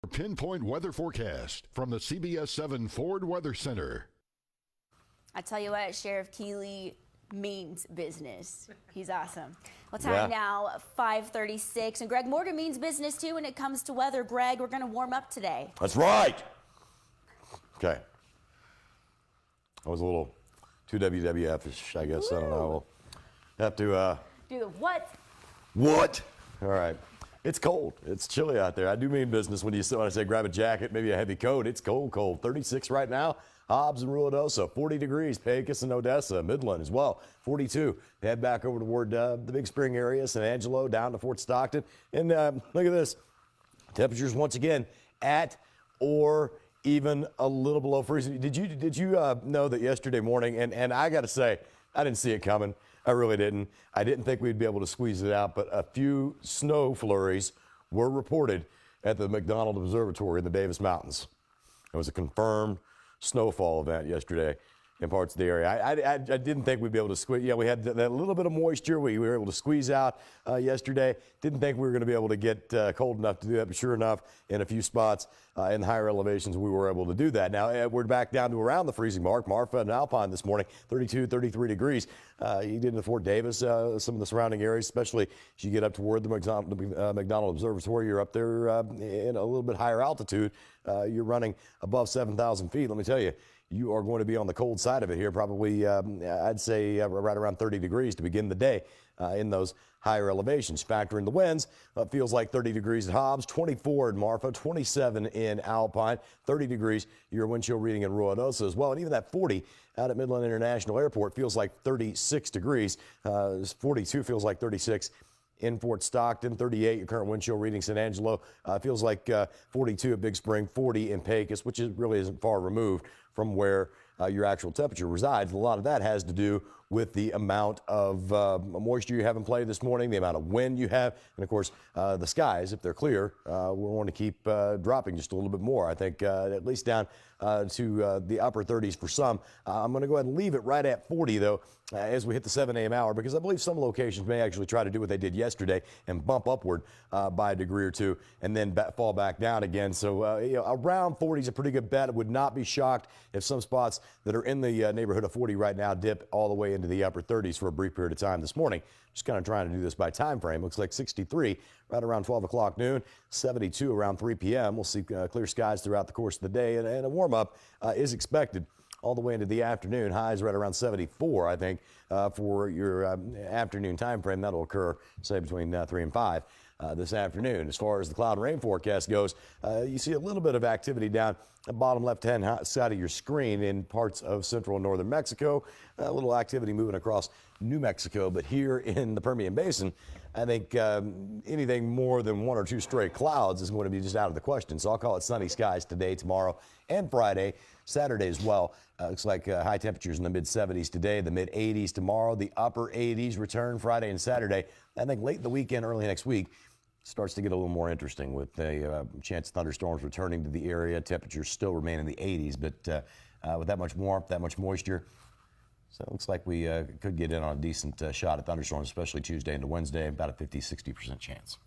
Pinpoint weather forecast from the CBS 7 Ford Weather Center. I tell you what, Sheriff Keeley means business. He's awesome. Well, time now, 5:36. And Greg Morgan means business, too, when it comes to weather. Greg, we're going to warm up today. That's right. Okay. I was a little too WWF-ish, I guess. Woo. I don't know. We'll have to... Do the what? What? All right. It's cold. It's chilly out there. I do mean business when I say grab a jacket, maybe a heavy coat. It's cold. 36 right now. Hobbs and Ruidoso, 40 degrees. Pecos and Odessa, Midland as well, 42. Head back over toward the Big Spring area, San Angelo, down to Fort Stockton. And look at this. Temperatures once again at or even a little below freezing. Did you know that yesterday morning, and I got to say, I didn't see it coming. I really didn't. I didn't think we'd be able to squeeze it out, but a few snow flurries were reported at the McDonald Observatory in the Davis Mountains. It was a confirmed snowfall event yesterday in parts of the area. I didn't think we'd be able to squeeze. Yeah, we had that little bit of moisture we were able to squeeze out yesterday. Didn't think we were going to be able to get cold enough to do that, but sure enough, in a few spots in higher elevations, we were able to do that. Now, we're back down to around the freezing mark. Marfa and Alpine this morning, 32, 33 degrees. You get into Fort Davis, some of the surrounding areas, especially as you get up toward the McDonald Observatory. You're up there in a little bit higher altitude. You're running above 7,000 feet. Let me tell you, you are going to be on the cold side of it here, probably, I'd say, right around 30 degrees to begin the day in those higher elevations. Factor in the winds, feels like 30 degrees at Hobbs, 24 in Marfa, 27 in Alpine, 30 degrees, your wind chill reading in Ruidoso as well. And even that 40 out at Midland International Airport feels like 36 degrees. 42 feels like 36 in Fort Stockton, 38, your current wind chill reading. San Angelo feels like 42 at Big Spring, 40 in Pecos, which really isn't far removed from where your actual temperature resides. A lot of that has to do with the amount of moisture you have in play this morning, the amount of wind you have, and of course the skies, if they're clear, we want to keep dropping just a little bit more. I think at least down to the upper 30s for some. I'm going to go ahead and leave it right at 40 though as we hit the 7 a.m. hour, because I believe some locations may actually try to do what they did yesterday and bump upward by a degree or two and then fall back down again. So around 40 is a pretty good bet. I would not be shocked if some spots that are in the neighborhood of 40 right now dip all the way into the upper 30s for a brief period of time this morning. Just kind of trying to do this by time frame. Looks like 63 right around 12 o'clock noon, 72 around 3 p.m. We'll see clear skies throughout the course of the day, and a warm-up is expected all the way into the afternoon. Highs right around 74, I think, for your afternoon time frame. That'll occur, say, between 3 and 5 this afternoon. As far as the cloud and rain forecast goes, you see a little bit of activity down the bottom left-hand side of your screen in parts of central and northern Mexico. A little activity moving across New Mexico, but here in the Permian Basin, I think anything more than one or two straight clouds is going to be just out of the question. So I'll call it sunny skies today, tomorrow, and Friday, Saturday as well. Looks like high temperatures in the mid-70s today, the mid-80s tomorrow, the upper 80s return Friday and Saturday. I think late in the weekend, early next week, starts to get a little more interesting with a chance of thunderstorms returning to the area. Temperatures still remain in the 80s, but with that much warmth, that much moisture, so it looks like we could get in on a decent shot at thunderstorms, especially Tuesday into Wednesday, about a 50-60% chance.